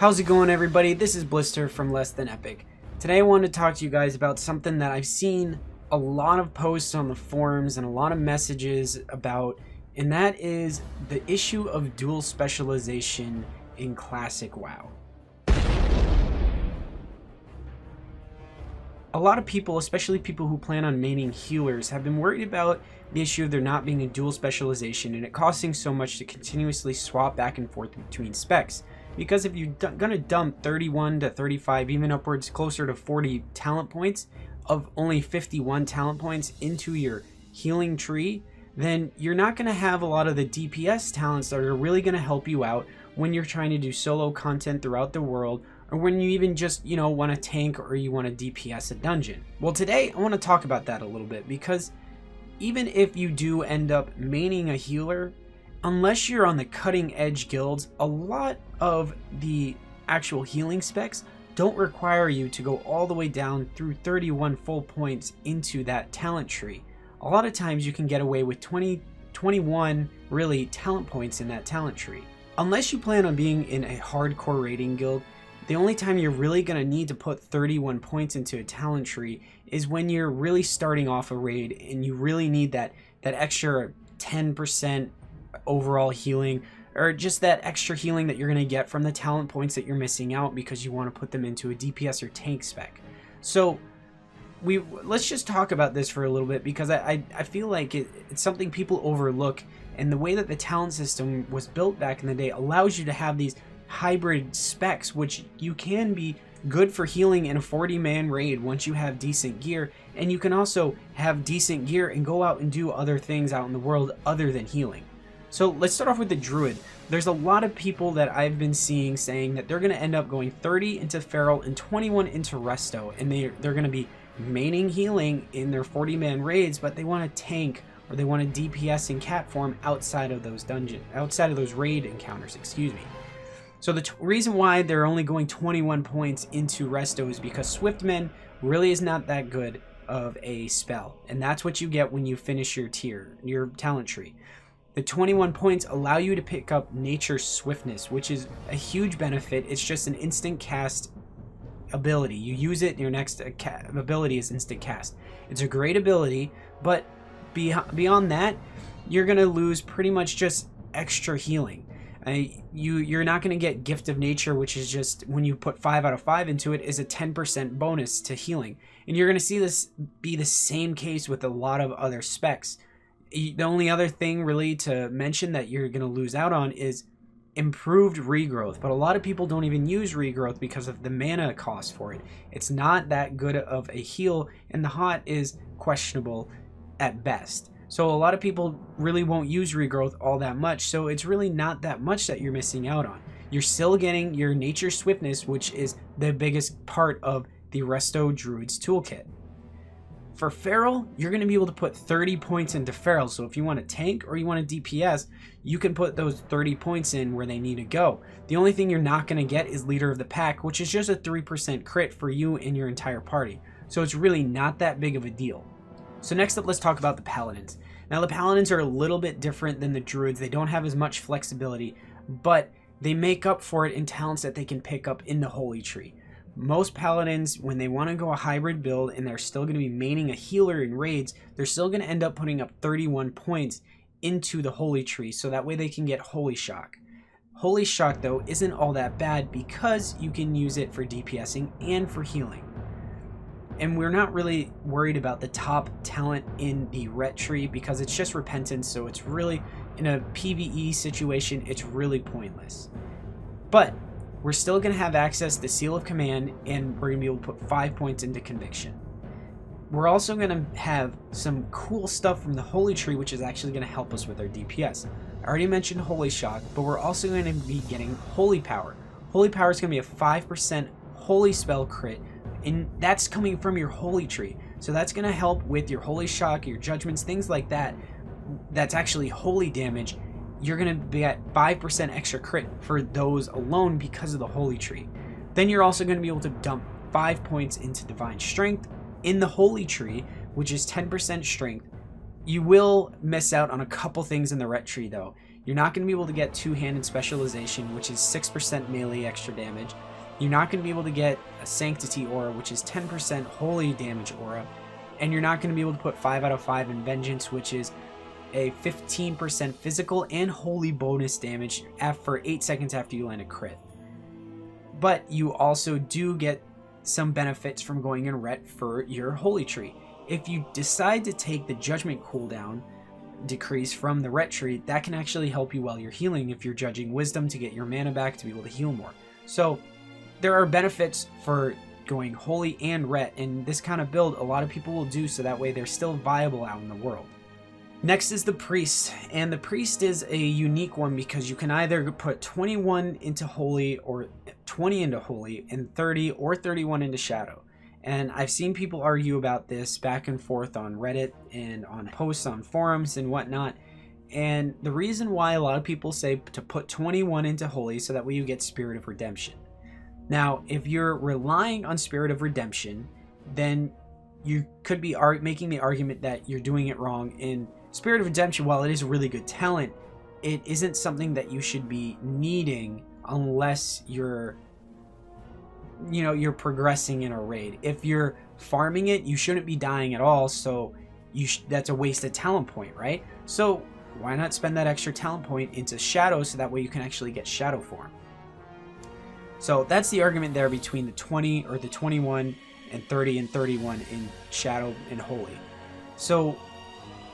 How's it going, everybody? This is Blister from Less Than Epic. Today I wanted to talk to you guys about something that I've seen a lot of posts on the forums and a lot of messages about, and that is the issue of dual specialization in Classic WoW. A lot of people, especially people who plan on maining healers, have been worried about the issue of there not being a dual specialization and it costing so much to continuously swap back and forth between specs. Because if you're gonna dump 31 to 35, even upwards closer to 40 talent points of only 51 talent points into your healing tree, then you're not gonna have a lot of the DPS talents that are really gonna help you out when you're trying to do solo content throughout the world, or when you even just, want to tank or you want to DPS a dungeon. Well, today I want to talk about that a little bit, because even if you do end up maining a healer, unless you're on the cutting edge guilds, a lot of the actual healing specs don't require you to go all the way down through 31 full points into that talent tree. A lot of times you can get away with 20, 21 really talent points in that talent tree. Unless you plan on being in a hardcore raiding guild, the only time you're really going to need to put 31 points into a talent tree is when you're really starting off a raid and you really need that extra 10% overall healing, or just that extra healing that you're going to get from the talent points that you're missing out because you want to put them into a DPS or tank spec. So let's just talk about this for a little bit, because I feel like it's something people overlook, and the way that the talent system was built back in the day allows you to have these hybrid specs, which you can be good for healing in a 40-man raid once you have decent gear, and you can also have decent gear and go out and do other things out in the world other than healing. So let's start off with the Druid. There's a lot of people that I've been seeing saying that they're going to end up going 30 into Feral and 21 into Resto, and they're going to be maining healing in their 40-man raids, but they want to tank or they want to DPS in cat form outside of those raid encounters, excuse me. So the reason why they're only going 21 points into Resto is because Swiftmen really is not that good of a spell, and that's what you get when you finish your talent tree. The 21 points allow you to pick up Nature's Swiftness, which is a huge benefit. It's just an instant cast ability. You use it, your next ability is instant cast. It's a great ability, but beyond that, you're going to lose pretty much just extra healing. You're not going to get Gift of Nature, which is just when you put 5 out of 5 into it, is a 10% bonus to healing. And you're going to see this be the same case with a lot of other specs. The only other thing really to mention that you're going to lose out on is improved regrowth, but a lot of people don't even use regrowth because of the mana cost for it. It's not that good of a heal, and the hot is questionable at best. So a lot of people really won't use regrowth all that much, so it's really not that much that you're missing out on. You're still getting your Nature Swiftness, which is the biggest part of the Resto Druid's toolkit. For Feral, you're going to be able to put 30 points into Feral, so if you want to tank or you want to DPS, you can put those 30 points in where they need to go. The only thing you're not going to get is Leader of the Pack, which is just a 3% crit for you and your entire party. So it's really not that big of a deal. So next up, let's talk about the Paladins. Now the Paladins are a little bit different than the Druids. They don't have as much flexibility, but they make up for it in talents that they can pick up in the Holy Tree. Most Paladins, when they want to go a hybrid build and they're still going to be maining a healer in raids, they're still going to end up putting up 31 points into the Holy Tree, so that way they can get Holy Shock. Holy Shock, though, isn't all that bad because you can use it for DPSing and for healing. And we're not really worried about the top talent in the Ret tree because it's just Repentance, so it's really, in a PvE situation, it's really pointless. But we're still going to have access to Seal of Command, and we're going to be able to put 5 points into Conviction. We're also going to have some cool stuff from the Holy Tree, which is actually going to help us with our DPS. I already mentioned Holy Shock, but we're also going to be getting Holy Power. Holy Power is going to be a 5% Holy Spell crit, and that's coming from your Holy Tree. So that's going to help with your Holy Shock, your Judgments, things like that. That's actually holy damage. You're going to be at 5% extra crit for those alone because of the Holy Tree. Then you're also going to be able to dump 5 points into Divine Strength in the Holy Tree, which is 10% strength. You will miss out on a couple things in the Ret tree, though. You're not going to be able to get two-handed specialization, which is 6% melee extra damage. You're not going to be able to get a sanctity aura, which is 10% holy damage aura. And you're not going to be able to put 5 out of 5 in vengeance, which is a 15% physical and holy bonus damage for 8 seconds after you land a crit. But you also do get some benefits from going in ret for your holy tree. If you decide to take the judgment cooldown decrease from the ret tree, that can actually help you while you're healing if you're judging wisdom to get your mana back to be able to heal more. So there are benefits for going holy and ret, and this kind of build a lot of people will do, so that way they're still viable out in the world. Next is the priest, and the priest is a unique one because you can either put 21 into holy or 20 into holy and 30 or 31 into shadow. And I've seen people argue about this back and forth on Reddit and on posts on forums and whatnot. And the reason why a lot of people say to put 21 into holy so that way you get Spirit of Redemption. Now, if you're relying on Spirit of Redemption, then you could be making the argument that you're doing it wrong. In Spirit of Redemption, while it is a really good talent, it isn't something that you should be needing unless you're progressing in a raid. If you're farming it, you shouldn't be dying at all, so that's a wasted talent point, right? So why not spend that extra talent point into shadow so that way you can actually get shadow form? So that's the argument there between the 20 or the 21 and 30 and 31 in shadow and holy. So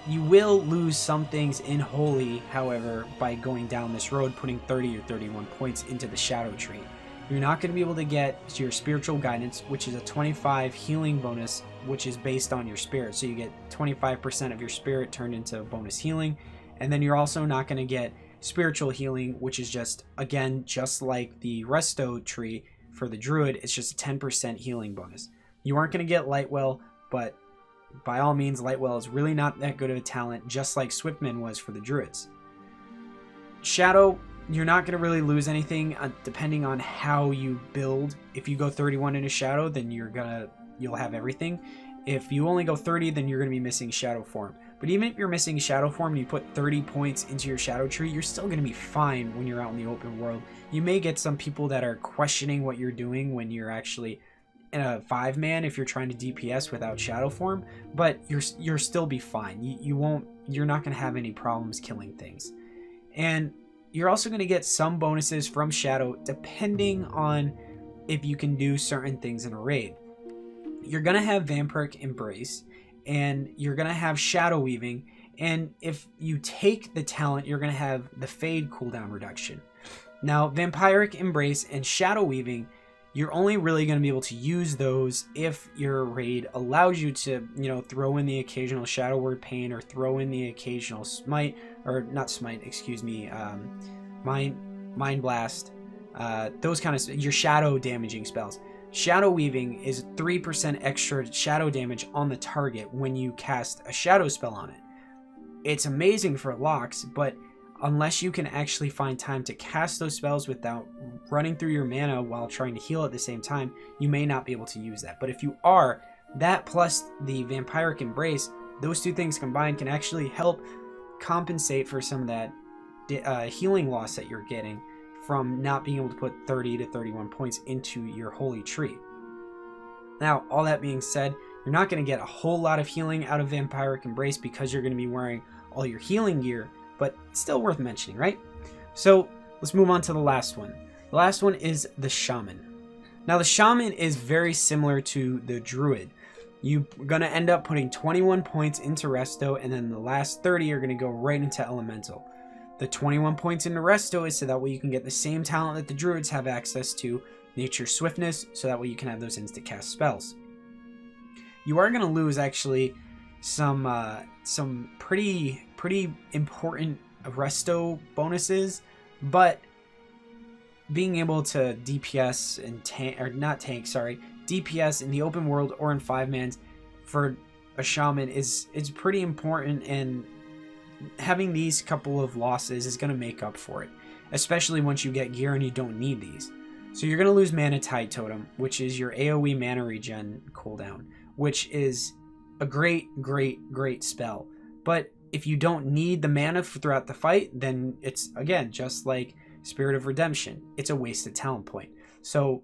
you will lose some things in holy, however, by going down this road, putting 30 or 31 points into the shadow tree. You're not going to be able to get your spiritual guidance, which is a 25 healing bonus, which is based on your spirit. So you get 25% of your spirit turned into bonus healing. And then you're also not going to get spiritual healing, which is just, again, just like the resto tree for the druid, it's just a 10% healing bonus. You aren't going to get Lightwell, but by all means, Lightwell is really not that good of a talent, just like Swiftman was for the druids. Shadow, you're not going to really lose anything depending on how you build. If you go 31 into Shadow, then you'll have everything. If you only go 30, then you're going to be missing Shadow form. But even if you're missing Shadow form and you put 30 points into your Shadow tree, you're still going to be fine when you're out in the open world. You may get some people that are questioning what you're doing when you're actually in a 5-man if you're trying to DPS without Shadow form, but you'll still be fine. You're not going to have any problems killing things. And you're also going to get some bonuses from Shadow depending on if you can do certain things in a raid. You're going to have Vampiric Embrace, and you're going to have Shadow Weaving, and if you take the talent, you're going to have the Fade cooldown reduction. Now, Vampiric Embrace and Shadow Weaving, you're only really going to be able to use those if your raid allows you to, throw in the occasional Shadow Word Pain or throw in the occasional Smite, or not Smite, excuse me, Mind Blast, those kind of, your shadow damaging spells. Shadow Weaving is 3% extra shadow damage on the target when you cast a shadow spell on it. It's amazing for locks, but unless you can actually find time to cast those spells without running through your mana while trying to heal at the same time, you may not be able to use that. But if you are, that plus the Vampiric Embrace, those two things combined can actually help compensate for some of that healing loss that you're getting from not being able to put 30 to 31 points into your holy tree. Now, all that being said, you're not going to get a whole lot of healing out of Vampiric Embrace because you're going to be wearing all your healing gear, but still worth mentioning, right? So let's move on to the last one. The last one is the Shaman. Now, the Shaman is very similar to the Druid. You're going to end up putting 21 points into Resto, and then the last 30 are going to go right into Elemental. The 21 points into Resto is so that way you can get the same talent that the Druids have access to, Nature Swiftness, so that way you can have those instant cast spells. You are going to lose actually some pretty important Resto bonuses, but being able to DPS and DPS in the open world or in 5-mans for a Shaman is pretty important, and having these couple of losses is going to make up for it, especially once you get gear and you don't need these. So you're going to lose Mana Tide Totem, which is your AoE mana regen cooldown, which is a great spell. But if you don't need the mana throughout the fight, then it's, again, just like Spirit of Redemption. It's a wasted talent point. So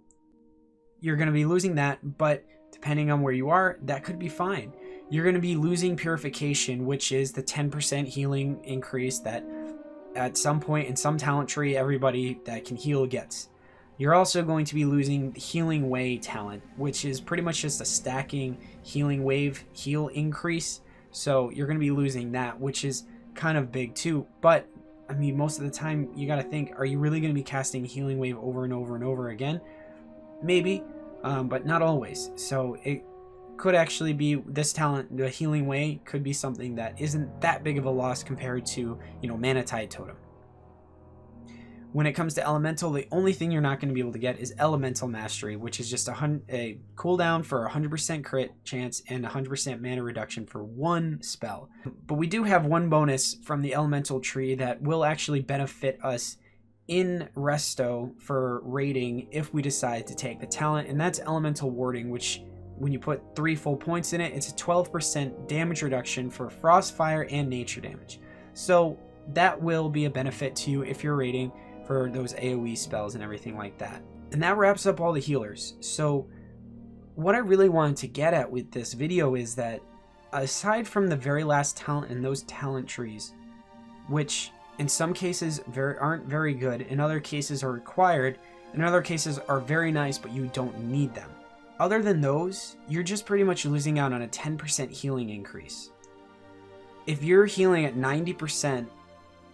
you're going to be losing that, but depending on where you are, that could be fine. You're going to be losing Purification, which is the 10% healing increase that at some point in some talent tree, everybody that can heal gets. You're also going to be losing the Healing Way talent, which is pretty much just a stacking healing wave heal increase. So you're going to be losing that, which is kind of big too. But I mean, most of the time you got to think, are you really going to be casting Healing Wave over and over and over again? Maybe, but not always. So it could actually be this talent, the Healing Way, could be something that isn't that big of a loss compared to, you know, Mana Tide Totem. When it comes to Elemental, the only thing you're not going to be able to get is Elemental Mastery, which is just a cooldown for 100% crit chance and 100% mana reduction for one spell. But we do have one bonus from the Elemental tree that will actually benefit us in Resto for raiding if we decide to take the talent, and that's Elemental Warding, which when you put 3 full points in it, it's a 12% damage reduction for Frost, Fire, and Nature damage. So that will be a benefit to you if you're raiding for those AoE spells and everything like that. And that wraps up all the healers. So what I really wanted to get at with this video is that aside from the very last talent in those talent trees, which in some cases aren't very good, in other cases are required, in other cases are very nice but you don't need them. Other than those, you're just pretty much losing out on a 10% healing increase. If you're healing at 90%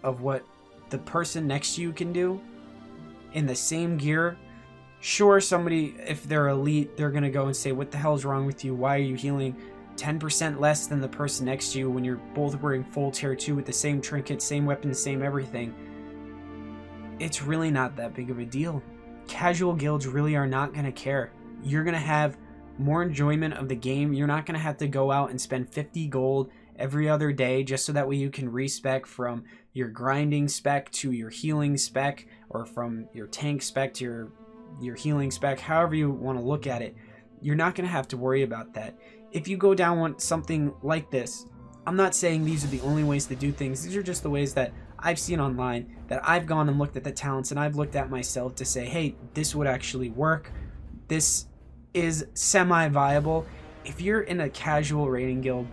of what the person next to you can do in the same gear, sure, somebody, if they're elite, they're going to go and say, what the hell is wrong with you? Why are you healing 10% less than the person next to you when you're both wearing full tier 2 with the same trinket, same weapons, same everything? It's really not that big of a deal. Casual guilds really are not going to care. You're going to have more enjoyment of the game. You're not going to have to go out and spend 50 gold every other day just so that way you can respec from your grinding spec to your healing spec, or from your tank spec to your healing spec, however you want to look at it. You're not going to have to worry about that. If you go down something like this, I'm not saying these are the only ways to do things. These are just the ways that I've seen online, that I've gone and looked at the talents and I've looked at myself to say, hey, this would actually work. This is semi-viable. If you're in a casual raiding guild,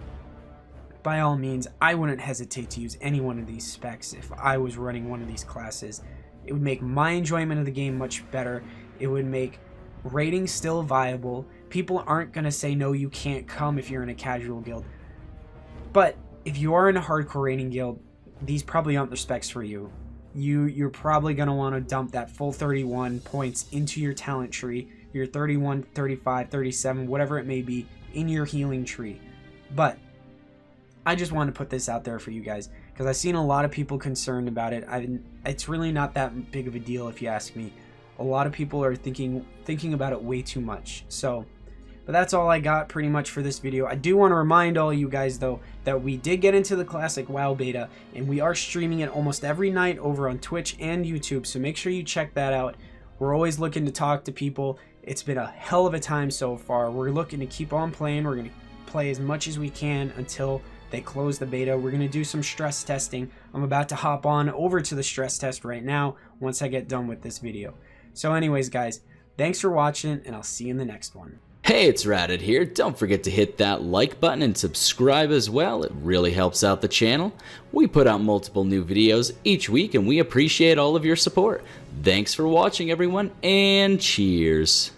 by all means, I wouldn't hesitate to use any one of these specs if I was running one of these classes. It would make my enjoyment of the game much better. It would make raiding still viable. People aren't going to say, no, you can't come if you're in a casual guild. But if you are in a hardcore raiding guild, these probably aren't the specs for you. You're probably going to want to dump that full 31 points into your talent tree, your 31, 35, 37, whatever it may be, in your healing tree. But I just want to put this out there for you guys because I've seen a lot of people concerned about it. It's really not that big of a deal if you ask me. A lot of people are thinking about it way too much. So, but that's all I got pretty much for this video. I do want to remind all you guys though that we did get into the classic WoW beta and we are streaming it almost every night over on Twitch and YouTube. So make sure you check that out. We're always looking to talk to people. It's been a hell of a time so far. We're looking to keep on playing. We're going to play as much as we can until they close the beta. We're going to do some stress testing. I'm about to hop on over to the stress test right now once I get done with this video. So anyways, guys, thanks for watching, and I'll see you in the next one. Hey, it's Radit here. Don't forget to hit that like button and subscribe as well. It really helps out the channel. We put out multiple new videos each week, and we appreciate all of your support. Thanks for watching, everyone, and cheers.